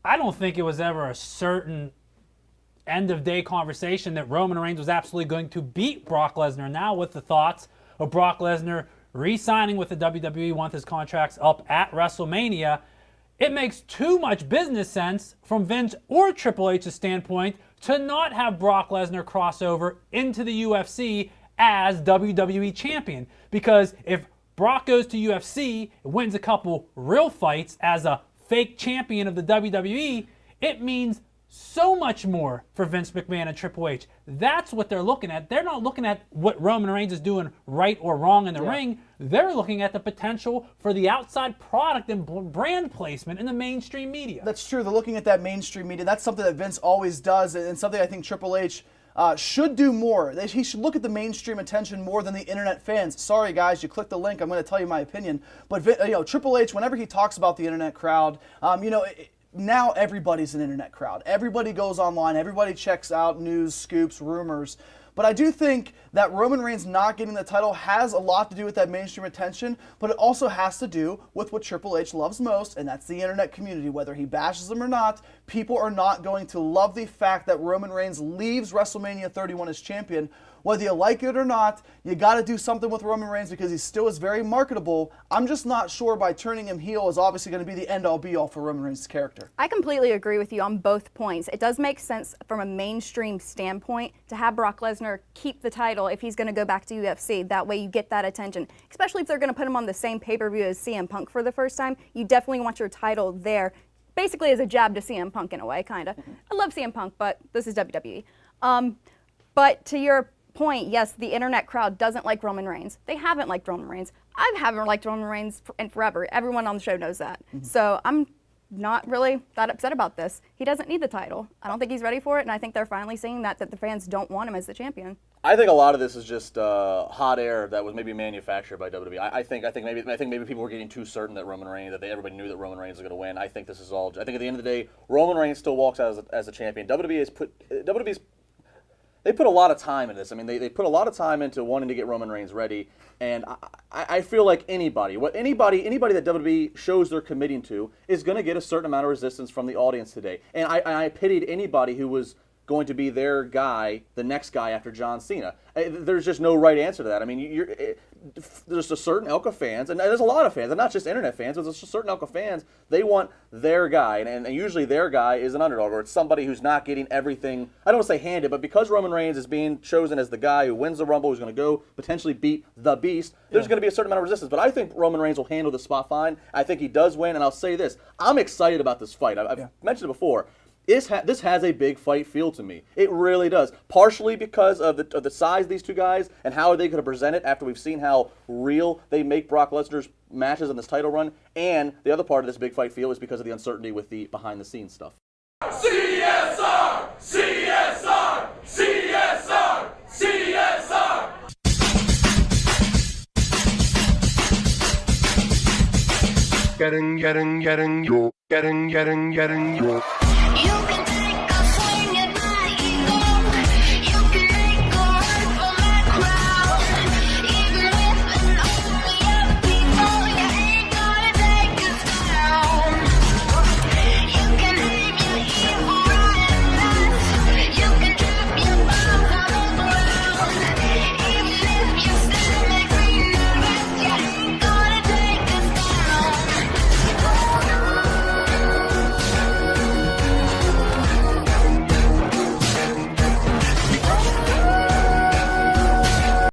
I don't think it was ever a certain end-of-day conversation that Roman Reigns was absolutely going to beat Brock Lesnar. Now with the thoughts of Brock Lesnar re-signing with the WWE once his contract's up at WrestleMania, it makes too much business sense from Vince or Triple H's standpoint to not have Brock Lesnar cross over into the UFC as WWE champion. Because if Brock goes to UFC, wins a couple real fights as a fake champion of the WWE, it means so much more for Vince McMahon and Triple H. That's what they're looking at. They're not looking at what Roman Reigns is doing right or wrong in the ring. They're looking at the potential for the outside product and brand placement in the mainstream media. That's true. They're looking at that mainstream media. That's something that Vince always does, and something I think Triple H should do more. He should look at the mainstream attention more than the internet fans. Sorry, guys, you clicked the link. I'm going to tell you my opinion. But Triple H, whenever he talks about the internet crowd, now everybody's an internet crowd. Everybody goes online. Everybody checks out news, scoops, rumors. But I do think that Roman Reigns not getting the title has a lot to do with that mainstream attention, but it also has to do with what Triple H loves most, and that's the internet community. Whether he bashes them or not, people are not going to love the fact that Roman Reigns leaves WrestleMania 31 as champion. Whether you like it or not, you got to do something with Roman Reigns because he still is very marketable. I'm just not sure by turning him heel is obviously going to be the end-all be-all for Roman Reigns' character. I completely agree with you on both points. It does make sense from a mainstream standpoint to have Brock Lesnar keep the title if he's going to go back to UFC. That way you get that attention, especially if they're going to put him on the same pay-per-view as CM Punk for the first time. You definitely want your title there, basically as a jab to CM Punk in a way, kind of. I love CM Punk, but this is WWE. But to your point, yes, the internet crowd doesn't like Roman Reigns. They haven't liked Roman Reigns. I haven't liked Roman Reigns in forever. Everyone on the show knows that. So I'm not really that upset about this. He doesn't need the title. I don't think he's ready for it, and I think they're finally seeing that the fans don't want him as the champion. I think a lot of this is just hot air that was maybe manufactured by WWE. I think maybe people were getting too certain that Roman Reigns, everybody knew that Roman Reigns was going to win. I think this is all. I think at the end of the day, Roman Reigns still walks out as a champion. WWE's they put a lot of time into this. I mean, they put a lot of time into wanting to get Roman Reigns ready, and I feel like anybody that WWE shows they're committing to is going to get a certain amount of resistance from the audience today. And I pitied anybody who was going to be their guy, the next guy after John Cena. There's just no right answer to that. I mean, there's a certain ilk of fans, and there's a lot of fans, and not just internet fans, but there's a certain ilk of fans, they want their guy, and usually their guy is an underdog, or it's somebody who's not getting everything, I don't want to say handed, but because Roman Reigns is being chosen as the guy who wins the Rumble, who's going to go potentially beat the Beast, there's going to be a certain amount of resistance, but I think Roman Reigns will handle the spot fine. I think he does win, and I'll say this, I'm excited about this fight. I've mentioned it before. This has a big fight feel to me. It really does. Partially because of the size of these two guys and how are they going to present it after we've seen how real they make Brock Lesnar's matches in this title run. And the other part of this big fight feel is because of the uncertainty with the behind-the-scenes stuff. CSR! CSR! CSR! CSR! Getting, yo. You can